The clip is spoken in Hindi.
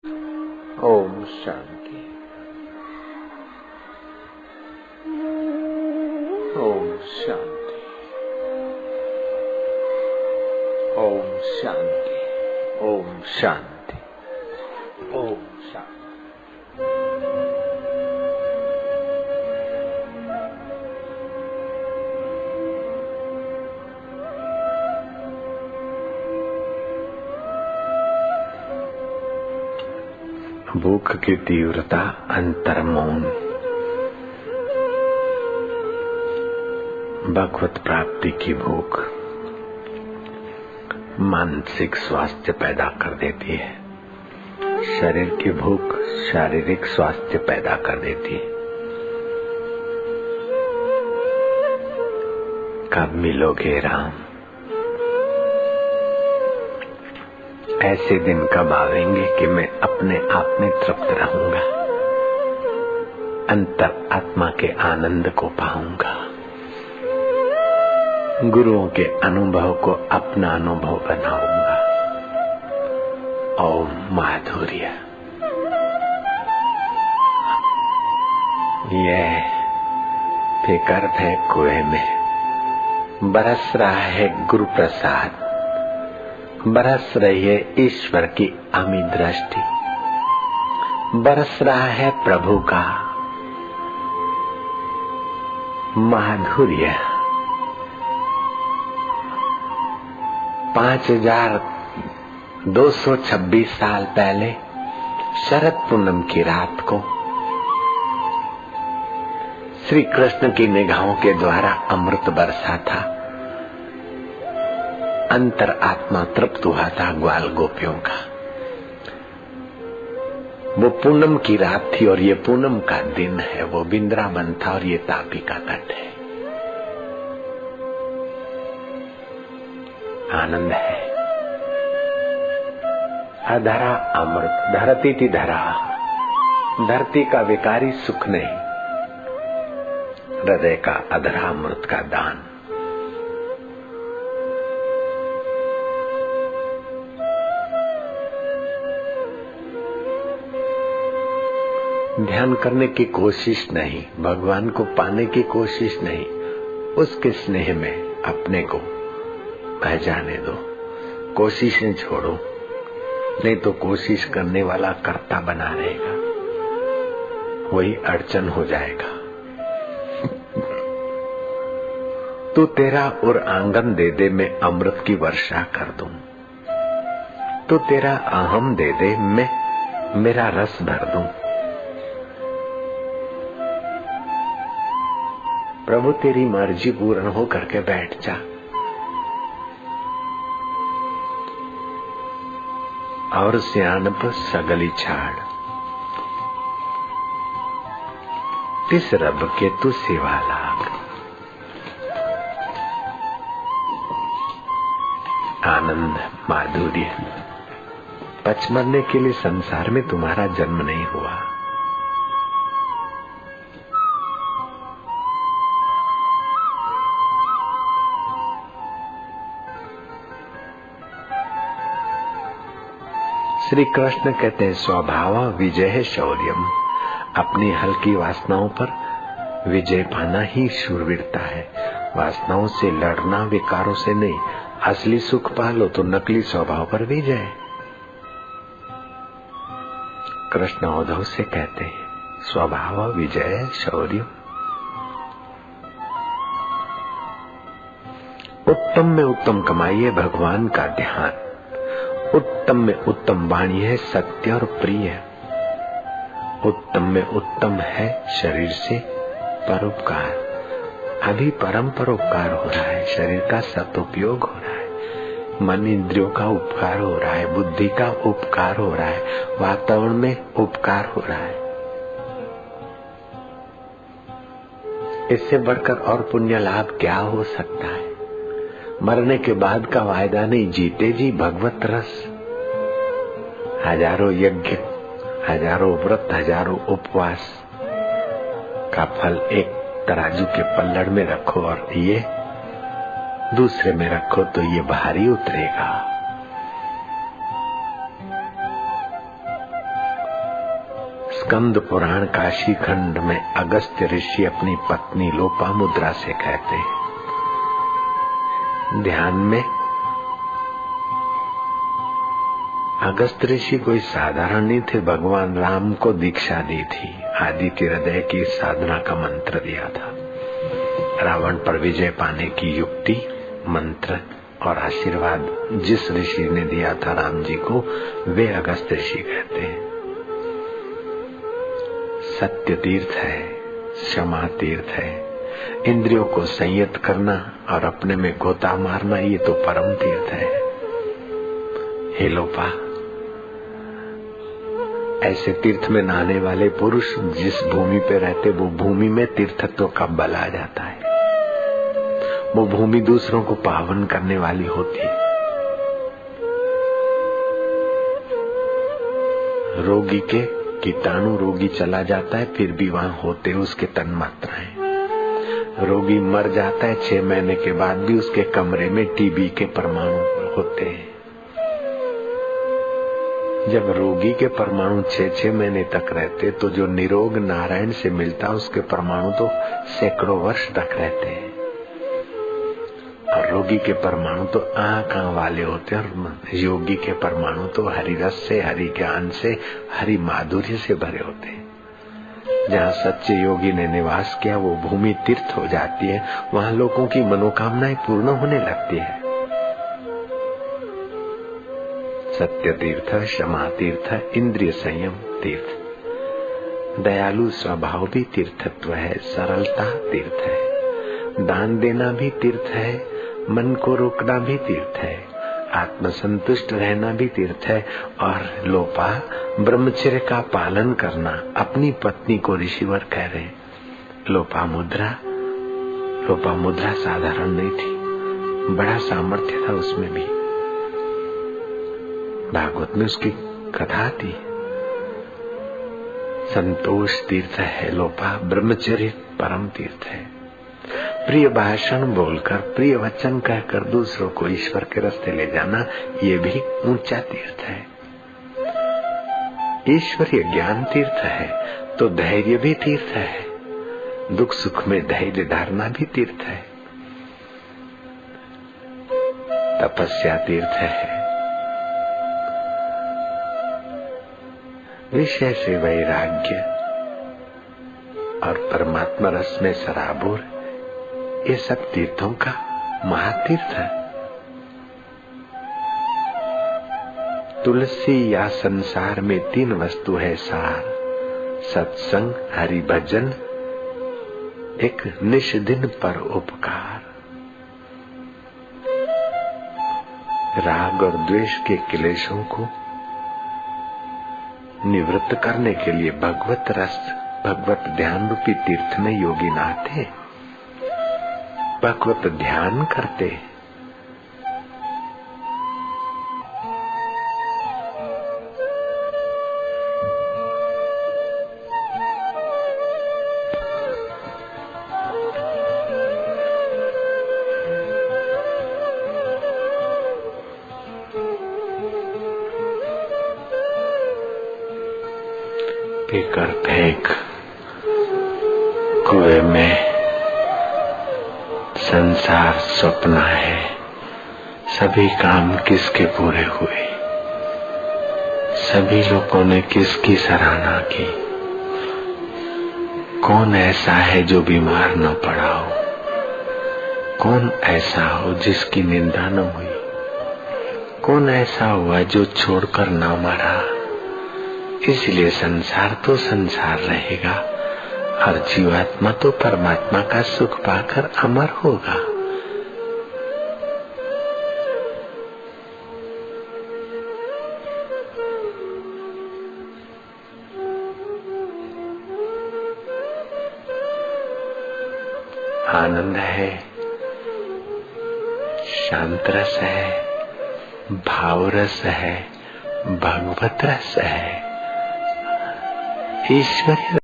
ओम शांति। ओम शांति। ओम शांति। ओम शांति। ओम शांति। भूख की तीव्रता, अंतर्मौन। भगवत प्राप्ति की भूख मानसिक स्वास्थ्य पैदा कर देती है। शरीर की भूख शारीरिक स्वास्थ्य पैदा कर देती है। कब मिलोगे राम? ऐसे दिन कब आवेंगे कि मैं अपने आप में तृप्त रहूंगा, अंतर आत्मा के आनंद को पाऊंगा, गुरुओं के अनुभव को अपना अनुभव बनाऊंगा। ओम माधुर्य। यह फिकर है कुएं में, बरस रहा है गुरु प्रसाद, बरस रही है ईश्वर की अमित दृष्टि, बरस रहा है प्रभु का माधुर्य। 5226 साल पहले शरद पूनम की रात को श्री कृष्ण की निगाहों के द्वारा अमृत बरसा था। अंतर आत्मा तृप्त हुआ था ग्वाल गोपियों का। वो पूनम की रात थी और ये पूनम का दिन है। वो वृंदावन था और ये तापी का तट है। आनंद है। अधरा अमृत, धरती थी धरा, धरती का विकारी सुख नहीं, हृदय का अधरा अमृत का दान। ध्यान करने की कोशिश नहीं, भगवान को पाने की कोशिश नहीं, उसके स्नेह में अपने को बह जाने दो। कोशिशें छोड़ो, नहीं तो कोशिश करने वाला कर्ता बना रहेगा, वही अड़चन हो जाएगा। तू तेरा और आंगन दे दे, मैं अमृत की वर्षा कर दूं। तू तेरा अहम दे दे, मैं मेरा रस भर दूं। प्रभु तेरी मर्जी पूर्ण हो करके बैठ जा। और सियाणप सगली छाड़, तिस रब के तू सेवा लाग। आनंद माधुर्य। पच मरने के लिए संसार में तुम्हारा जन्म नहीं हुआ। श्री कृष्ण कहते हैं स्वभाव विजय शौर्यम। अपनी हल्की वासनाओं पर विजय पाना ही शूरवीरता है। वासनाओं से लड़ना, विकारों से नहीं। असली सुख पालो तो नकली स्वभाव पर विजय। कृष्ण उद्धव से कहते हैं स्वभाव विजय शौर्यम। उत्तम में उत्तम कमाइए भगवान का ध्यान। उत्तम में उत्तम वाणी है सत्य और प्रिय। उत्तम में उत्तम है शरीर से परोपकार। अभी परम परोपकार हो रहा है, शरीर का सदुपयोग हो रहा है, मन इंद्रियों का उपकार हो रहा है, बुद्धि का उपकार हो रहा है, वातावरण में उपकार हो रहा है। इससे बढ़कर और पुण्य लाभ क्या हो सकता है? मरने के बाद का वायदा नहीं, जीते जी भगवत रस। हजारों यज्ञ, हजारों व्रत, हजारों उपवास का फल एक तराजू के पल्लड़ में रखो और ये दूसरे में रखो तो ये भारी उतरेगा। स्कंद पुराण काशी खंड में अगस्त्य ऋषि अपनी पत्नी लोपामुद्रा से कहते हैं, ध्यान में अगस्त्य ऋषि कोई साधारण नहीं थे। भगवान राम को दीक्षा दी थी, आदित्य हृदय की साधना का मंत्र दिया था। रावण पर विजय पाने की युक्ति, मंत्र और आशीर्वाद जिस ऋषि ने दिया था राम जी को, वे अगस्त्य ऋषि कहते हैं। सत्य तीर्थ है, क्षमा तीर्थ है। इंद्रियों को संयत करना और अपने में गोता मारना, ये तो परम तीर्थ है। हे लोपा, ऐसे तीर्थ में नहाने वाले पुरुष जिस भूमि पे रहते, वो भूमि में तीर्थत्व का बल आ जाता है। वो भूमि दूसरों को पावन करने वाली होती है। रोगी के कीटाणु रोगी चला जाता है, फिर भी वहां होते उसके तन मात्राएं। रोगी मर जाता है, 6 महीने के बाद भी उसके कमरे में टीबी के परमाणु होते हैं। जब रोगी के परमाणु 6-6 महीने तक रहते, तो जो निरोग नारायण से मिलता उसके परमाणु तो सैकड़ों वर्ष तक रहते हैं। और रोगी के परमाणु तो कहाँ वाले होते हैं, और योगी के परमाणु तो हरि रस से, हरि ज्ञान से, हरि माधुर्य से भरे होते हैं। जहाँ सच्चे योगी ने निवास किया, वो भूमि तीर्थ हो जाती है। वहाँ लोगों की मनोकामनाएं पूर्ण होने लगती है। सत्य तीर्थ, क्षमा तीर्थ, इंद्रिय संयम तीर्थ, दयालु स्वभाव भी तीर्थत्व है। सरलता तीर्थ है। दान देना भी तीर्थ है। मन को रोकना भी तीर्थ है। आत्मसंतुष्ट रहना भी तीर्थ है। और लोपा, ब्रह्मचर्य का पालन करना। अपनी पत्नी को ऋषिवर कह रहे। लोपामुद्रा साधारण नहीं थी, बड़ा सामर्थ्य था उसमें भी। भागवत में उसकी कथा थी। संतोष तीर्थ है लोपा, ब्रह्मचर्य परम तीर्थ है। प्रिय भाषण बोलकर, प्रिय वचन कहकर दूसरों को ईश्वर के रास्ते ले जाना, ये भी ऊंचा तीर्थ है। ईश्वरीय ज्ञान तीर्थ है तो धैर्य भी तीर्थ है। दुख सुख में धैर्य धारना भी तीर्थ है। तपस्या तीर्थ है। विषय से वैराग्य और परमात्मा रस में सराबोर, ये सब तीर्थों का महातीर्थ है। तुलसी या संसार में 3 वस्तु है सार, सत्संग, हरि भजन, एक निष्दिन पर उपकार। राग और द्वेष के क्लेशों को निवृत्त करने के लिए भगवत रस, भगवत ध्यान रूपी तीर्थ में योगी नहाते, भगवत ध्यान करते। पीकर फेंक कुएं में, संसार सपना है, सभी काम किसके पूरे हुए, सभी लोगों ने किसकी सराहना की। कौन ऐसा है जो बीमार न पड़ा हो, कौन ऐसा हो जिसकी निंदा न हुई, कौन ऐसा हुआ जो छोड़कर न मरा। इसलिए संसार तो संसार रहेगा और जीवात्मा तो परमात्मा का सुख पाकर अमर होगा। आनंद है, शांत रस है, भाव रस है, भगवत रस है, ईश्वरीय